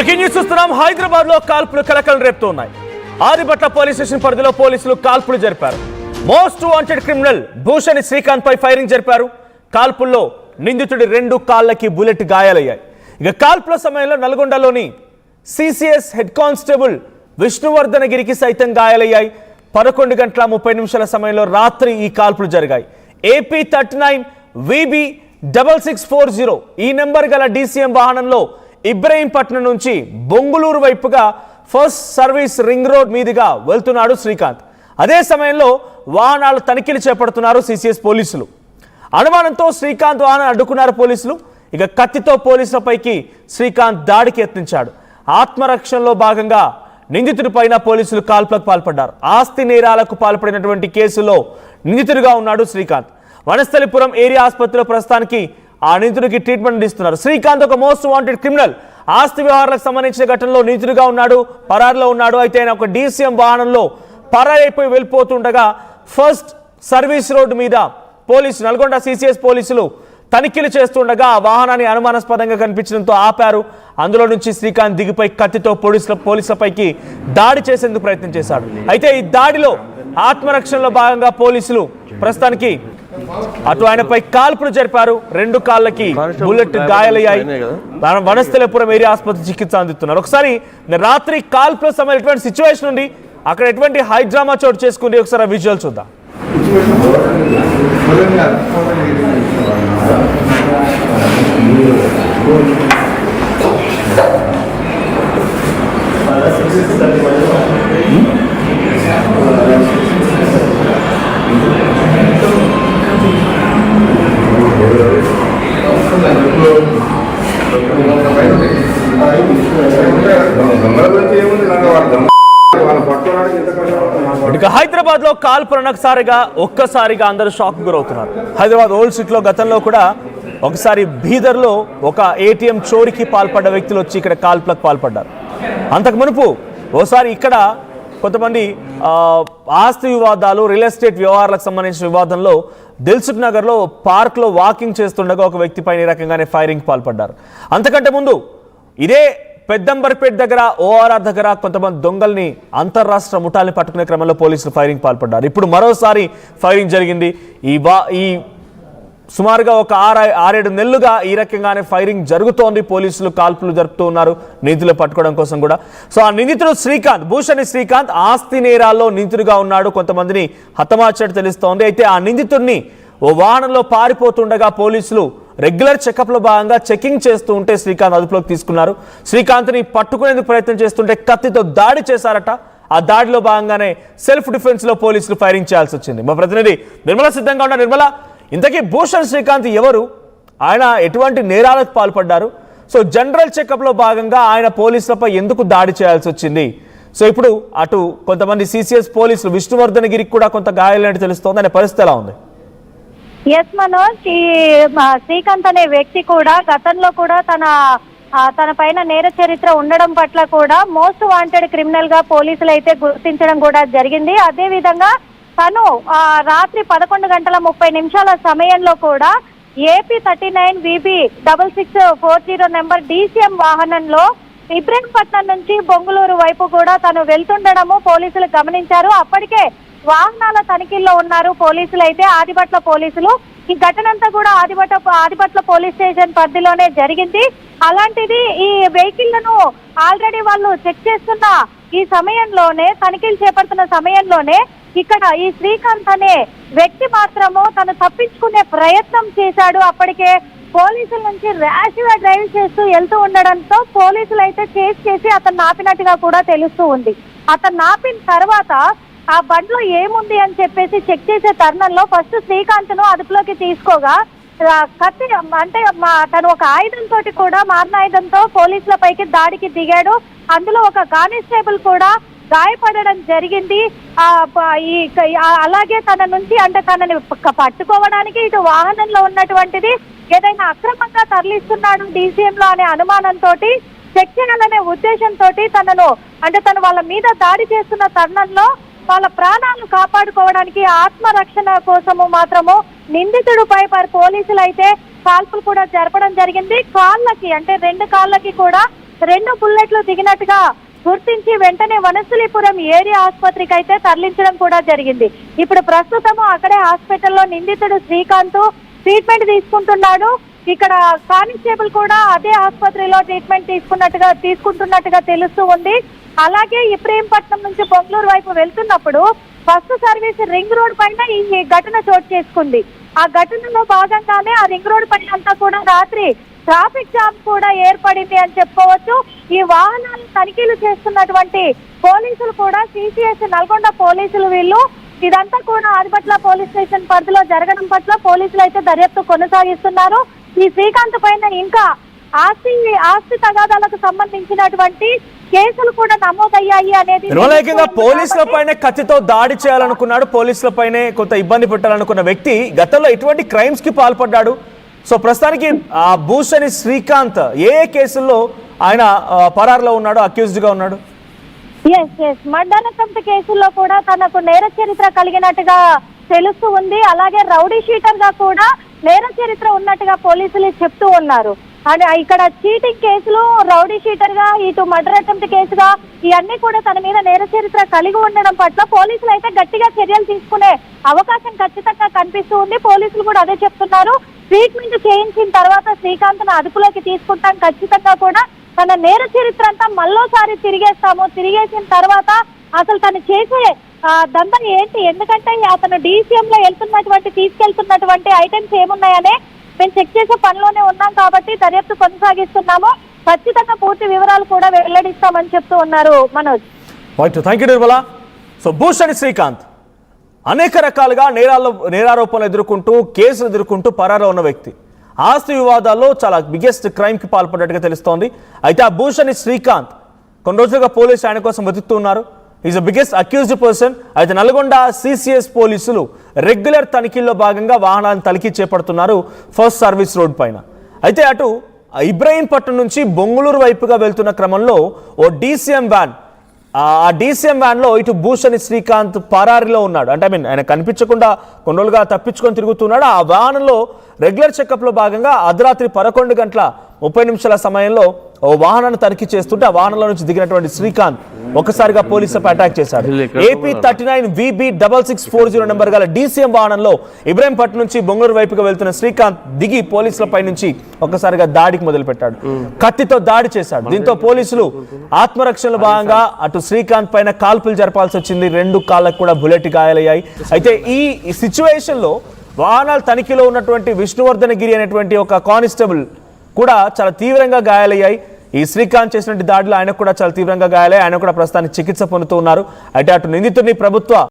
Breaking news చూస్తున్నాం. హైదరాబాద్ లో కాల్పులు కలకలం రేపుతున్నాయి. ఆదిబట్ల పోలీస్ స్టేషన్ పరిధిలో పోలీసులు కాల్పులు జరిపారు. మోస్ట్ వాంటెడ్ క్రిమినల్ భూషణి శ్రీకాంత్ పై ఫైరింగ్ జరిపారు. కాల్పుల్లో నిందితుడి 2 కాళ్ళకి బుల్లెట్ గాయాలయ్యాయి. ఇక కాల్పుల సమయంలో నల్గొండలోని సిసిఎస్ హెడ్ కానిస్టేబుల్ విష్ణువర్ధనగిరికి సైతం గాయాలయ్యాయి. 11:30 సమయంలో రాత్రి ఈ కాల్పులు జరిగాయి. AP 39 VB 6640 ఈ నెంబర్ గల DCM వాహనంలో ఇబ్రహీంపట్నం నుంచి బొంగుళూరు వైపుగా ఫస్ట్ సర్వీస్ రింగ్ రోడ్ మీదుగా వెళ్తున్నాడు శ్రీకాంత్. అదే సమయంలో వాహనాలు తనిఖీలు చేపడుతున్నారు సిసిఎస్ పోలీసులు. అనుమానంతో శ్రీకాంత్ వాహనం అడ్డుకున్నారు పోలీసులు. ఇక కత్తితో పోలీసులపైకి శ్రీకాంత్ దాడికి యత్నించాడు. ఆత్మరక్షణలో భాగంగా నిందితుడి పైన పోలీసులు కాల్పులకు పాల్పడ్డారు. ఆస్తి నేరాలకు పాల్పడినటువంటి కేసులో నిందితుడిగా ఉన్నాడు శ్రీకాంత్. వనస్థలిపురం ఏరియా ఆసుపత్రిలో ప్రస్తుతానికి ఆ నిందితుడికి ట్రీట్మెంట్ ఇస్తున్నారు. శ్రీకాంత్ ఒక మోస్ట్ వాంటెడ్ క్రిమినల్. ఆస్తి వ్యవహారాలకు సంబంధించిన ఘటనలో నిందితుడిగా ఉన్నాడు, పరారులో ఉన్నాడు. అయితే ఆయన ఒక DCM వాహనంలో పరారైపోయి వెళ్ళిపోతుండగా ఫస్ట్ సర్వీస్ రోడ్డు మీద పోలీసు నల్గొండ సిసిఎస్ పోలీసులు తనిఖీలు చేస్తుండగా ఆ వాహనాన్ని అనుమానాస్పదంగా కనిపించడంతో ఆపారు. అందులో నుంచి శ్రీకాంత్ దిగిపై కత్తితో పోలీసులపైకి దాడి చేసేందుకు ప్రయత్నం చేశాడు. అయితే ఈ దాడిలో ఆత్మరక్షణలో భాగంగా పోలీసులు ప్రస్తుతానికి అటు ఆయనపై కాల్పులు జరిపారు. 2 కాళ్ళకి బుల్లెట్ గాయాలయ్యాయి. వనస్థలిపురం ఏరియా ఆసుపత్రి చికిత్స అందిస్తున్నారు. ఒకసారి రాత్రి కాల్పుల సమయం ఎటువంటి సిచ్యువేషన్ ఉంది, అక్కడ ఎటువంటి హై డ్రామా చోటు చేసుకుంది, ఒకసారి ఆ విజువల్ చూద్దాం. ఇక హైదరాబాద్ లో కాల్పులు ఒక్కసారిగా అందరూ షాక్ గురవుతున్నారు. హైదరాబాద్ ఓల్డ్ సిటీలో గతంలో కూడా ఒకసారి బీదర్లో ఒక ATM చోరీకి పాల్పడ్డ వ్యక్తులు వచ్చి ఇక్కడ కాల్పులకు పాల్పడ్డారు. అంతకు మునుపు ఓసారి ఇక్కడ కొంతమంది ఆస్తి వివాదాలు, రియల్ ఎస్టేట్ వ్యవహారాలకు సంబంధించిన వివాదంలో దిల్సుఖ్ నగర్లో పార్క్లో వాకింగ్ చేస్తుండగా ఒక వ్యక్తి పైన ఈ రకంగానే ఫైరింగ్ పాల్పడ్డారు. అంతకంటే ముందు ఇదే పెద్దంబర్పేట దగ్గర ORR దగ్గర కొంతమంది దొంగల్ని అంతర్రాష్ట్ర ముఠాల్ని పట్టుకునే క్రమంలో పోలీసులు ఫైరింగ్ పాల్పడ్డారు. ఇప్పుడు మరోసారి ఫైరింగ్ జరిగింది. ఈ సుమారుగా ఒక 6-7 నెలలుగా ఈ రకంగానే ఫైరింగ్ జరుగుతోంది. పోలీసులు కాల్పులు జరుపుతూ ఉన్నారు నిందితులు పట్టుకోవడం కోసం కూడా. సో ఆ నిందితుడు శ్రీకాంత్, భూషణి శ్రీకాంత్ ఆస్తి నేరాల్లో నిందితుడిగా ఉన్నాడు. కొంతమందిని హతమార్చినట్టు తెలుస్తోంది. అయితే ఆ నిందితుడిని ఓ వాహనంలో పారిపోతుండగా పోలీసులు రెగ్యులర్ చెకప్లో భాగంగా చెకింగ్ చేస్తూ ఉంటే శ్రీకాంత్ అదుపులోకి తీసుకున్నారు. శ్రీకాంత్ని పట్టుకునేందుకు ప్రయత్నం చేస్తుంటే కత్తితో దాడి చేశారట. ఆ దాడిలో భాగంగానే సెల్ఫ్ డిఫెన్స్ లో పోలీసులు ఫైరింగ్ చేయాల్సి వచ్చింది. మా ప్రతినిధి నిర్మల సిద్ధంగా ఉన్న నిర్మల, ఇంతకీ భూషణ్ శ్రీకాంత్ ఎవరు, ఆయన ఎటువంటి నేరాలకు పాల్పడ్డారు, సో జనరల్ చెకప్ లో భాగంగా ఆయన పోలీసులపై ఎందుకు దాడి చేయాల్సి వచ్చింది, సో ఇప్పుడు అటు కొంతమంది సిసిఎస్ పోలీసులు విష్ణువర్ధనగిరికి కూడా కొంత గాయాలైనట్టు తెలుస్తోంది, అనే పరిస్థితి ఎలా ఉంది? ఎస్ మనోజ్, ఈ శ్రీకాంత్ అనే వ్యక్తి కూడా గతంలో కూడా తన పైన నేర చరిత్ర ఉండడం పట్ల కూడా మోస్ట్ వాంటెడ్ క్రిమినల్ గా పోలీసులు అయితే గుర్తించడం కూడా జరిగింది. అదే విధంగా తను రాత్రి 11:30 సమయంలో కూడా AP 39 VB 6640 నెంబర్ DCM వాహనంలో ఇబ్రహీంపట్నం నుంచి బొంగుళూరు వైపు కూడా తను వెళ్తుండడము పోలీసులు గమనించారు. అప్పటికే వాహనాల తనిఖీల్లో ఉన్నారు పోలీసులు. అయితే ఆదిబట్ల పోలీసులు ఈ ఘటన అంతా కూడా ఆదిబట్ల పోలీస్ స్టేషన్ పరిధిలోనే జరిగింది. అలాంటిది ఈ వెహికల్ లను ఆల్రెడీ వాళ్ళు చెక్ చేస్తున్న ఈ సమయంలోనే, తనిఖీలు చేపడుతున్న సమయంలోనే ఇక్కడ ఈ శ్రీకాంత్ అనే వ్యక్తి మాత్రము తను తప్పించుకునే ప్రయత్నం చేశాడు. అప్పటికే పోలీసుల నుంచి ర్యాష్ గా డ్రైవ్ చేస్తూ వెళ్తూ ఉండడంతో పోలీసులు అయితే చేసి అతను ఆపినట్టుగా కూడా తెలుస్తూ ఉంది. అతను ఆపిన తర్వాత ఆ బండ్లో ఏముంది అని చెప్పేసి చెక్ చేసే తరుణంలో ఫస్ట్ శ్రీకాంత్ ను అదుపులోకి తీసుకోగా కత్తి అంటే తను ఒక ఆయుధంతో కూడా మారణాయుధంతో పోలీసుల పైకి దాడికి దిగాడు. అందులో ఒక కానిస్టేబుల్ కూడా గాయపడడం జరిగింది. అలాగే తన నుంచి అంటే తనని పట్టుకోవడానికి ఇటు వాహనంలో ఉన్నటువంటిది ఏదైనా అక్రమంగా తరలిస్తున్నాడు DCM లో అనే అనుమానంతో చెక్ చేయాలనే ఉద్దేశంతో తను వాళ్ళ మీద దాడి చేస్తున్న తరుణంలో వాళ్ళ ప్రాణాలను కాపాడుకోవడానికి ఆత్మరక్షణ కోసము మాత్రము నిందితుడిపై పోలీసులు అయితే కాల్పులు కూడా జరపడం జరిగింది. కాళ్ళకి అంటే 2 కాళ్ళకి కూడా 2 బుల్లెట్లు దిగినట్టుగా గుర్తించి వెంటనే వనస్థలిపురం ఏరియా ఆసుపత్రికి అయితే తరలించడం కూడా జరిగింది. ఇప్పుడు ప్రస్తుతము అక్కడే హాస్పిటల్లో నిందితుడు శ్రీకాంత్ ట్రీట్మెంట్ తీసుకుంటున్నాడు. ఇక్కడ కానిస్టేబుల్ కూడా అదే ఆసుపత్రిలో ట్రీట్మెంట్ తీసుకుంటున్నట్టుగా తెలుస్తూ ఉంది. అలాగే ఇబ్రహీంపట్నం నుంచి బొంగళూరు వైపు వెళ్తున్నప్పుడు ఫస్ట్ సర్వీస్ రింగ్ రోడ్ పైన ఈ ఘటన చోటు చేసుకుంది. ఆ ఘటనలో భాగంగానే ఆ రింగ్ రోడ్ పైన అంతా కూడా రాత్రి ట్రాఫిక్ జామ్ కూడా ఏర్పడింది అని చెప్పుకోవచ్చు. ఈ వాహనాలు తనిఖీలు చేస్తున్నటువంటి పోలీసులు కూడా సిసిఎస్ నల్గొండ పోలీసులు వీళ్ళు ఇదంతా కూడా ఆదిపట్ల పోలీస్ స్టేషన్ పరిధిలో జరగడం పట్ల పోలీసులు అయితే దర్యాప్తు కొనసాగిస్తున్నారు. ఈ శ్రీకాంత్ పైన ఇంకా ఆస్తి తగాదాలకు సంబంధించినటువంటి కేసులు కూడా నమోదయ్యాయి అనేది పోలీసుల పైన కత్తితో దాడి చేయాలనుకున్నాడు, పోలీసుల పైనే కొంత ఇబ్బంది పెట్టాలనుకున్న వ్యక్తి గతంలో ఎటువంటి క్రైమ్స్ కి పాల్పడ్డాడు. సో ప్రస్తుతానికి భూషణి శ్రీకాంత్ ఏ కేసుల్లో ఆయన పరారులో ఉన్నాడు, అక్యూజ్డ్ గా ఉన్నాడు? మర్డర్ అటెంప్ట్ కేసుల్లో కూడా తనకు నేర చరిత్ర కలిగినట్టుగా తెలుస్తూ ఉంది. అలాగే రౌడీ షీటర్ గా కూడా నేర చరిత్ర ఉన్నట్టుగా పోలీసులు చెప్తూ ఉన్నారు. అని ఇక్కడ చీటింగ్ కేసులు, రౌడీ షీటర్ గా, ఇటు మర్డర్ అటెంప్ట్ కేసుగా ఇవన్నీ కూడా తన మీద నేర చరిత్ర కలిగి ఉండడం పట్ల పోలీసులు అయితే గట్టిగా చర్యలు తీసుకునే అవకాశం ఖచ్చితంగా కనిపిస్తూ ఉంది. పోలీసులు కూడా అదే చెప్తున్నారు. ట్రీట్మెంట్ చేయించిన తర్వాత శ్రీకాంత్ ను అదుపులోకి తీసుకుంటాం, ఖచ్చితంగా కూడా తన నేర చరిత్ర అంతా మళ్ళోసారి తిరిగేసిన తర్వాత అసలు తను చేసే దంతం ఏంటి, ఎందుకంటే అతను DCM లో తీసుకెళ్తున్నటువంటి ఐటమ్స్ ఏమున్నాయనే మేము చెక్ చేసే పనిలోనే ఉన్నాం కాబట్టి దర్యాప్తు కొనసాగిస్తున్నాము. ఖచ్చితంగా పూర్తి వివరాలు కూడా వెల్లడిస్తామని చెప్తూ ఉన్నారు Manoj. Thank you Nirmala. So Bhushani Srikanth అనేక రకాలుగా నేరారోపణలు ఎదుర్కొంటూ కేసులు ఎదుర్కొంటూ పరాలో ఉన్న వ్యక్తి. ఆస్తి వివాదాల్లో చాలా బిగ్గెస్ట్ క్రైమ్ కి పాల్పడ్డట్టుగా తెలుస్తోంది. అయితే ఆ భూషణి శ్రీకాంత్ కొన్ని రోజులుగా పోలీసులు ఆయన కోసం వెతుకుతూ ఉన్నారు. Is the biggest accused person. అయితే నల్గొండ CCS పోలీసులు రెగ్యులర్ తనిఖీల్లో భాగంగా వాహనాలను తనిఖీ చేపడుతున్నారు ఫస్ట్ సర్వీస్ రోడ్ పైన. అయితే అటు ఇబ్రహీంపట్నం నుంచి బొంగళూరు వైపుగా వెళ్తున్న క్రమంలో ఓ DCM వ్యాన్, ఆ DCM వ్యాన్ లో ఇటు భూషణి శ్రీకాంత్ పరారిలో ఉన్నాడు. అంటే ఆయన కనిపించకుండా కొన్ని రోజులుగా తప్పించుకొని తిరుగుతున్నాడు. ఆ వాహనంలో రెగ్యులర్ చెకప్ లో భాగంగా అర్ధరాత్రి 11:30 సమయంలో ఓ వాహనాన్ని తనిఖీ చేస్తుంటే ఆ వాహనంలో నుంచి దిగినటువంటి శ్రీకాంత్ ఒక్కసారిగా పోలీసులపై అటాక్ చేశాడు. AP 39 VB 6640 నెంబర్ గల DCM వాహనంలో ఇబ్రహీంపట్నం నుంచి బొంగళూరు వైపుగా వెళ్తున్న శ్రీకాంత్ దిగి పోలీసులపై నుంచి ఒక్కసారిగా దాడికి మొదలుపెట్టాడు. కత్తితో దాడి చేశాడు. దీంతో పోలీసులు ఆత్మరక్షణలో భాగంగా అటు శ్రీకాంత్ పైన కాల్పులు జరపాల్సి వచ్చింది. 2 కాళ్ళకు కూడా బుల్లెట్ గాయాలయ్యాయి. అయితే ఈ సిచ్యువేషన్ లో వాహనాల తనిఖీలో ఉన్నటువంటి విష్ణువర్ధన గిరి అనేటువంటి ఒక కానిస్టేబుల్ కూడా చాలా తీవ్రంగా గాయాలయ్యాయి. ఈ శ్రీకాంత్ చేసినటువంటి దాడిలో ఆయనకు కూడా చాలా తీవ్రంగా గాయాలయ్యాయి. ఆయన కూడా ప్రస్తుతానికి చికిత్స పొందుతూ ఉన్నారు. అయితే అటు నిందితుడిని ప్రభుత్వ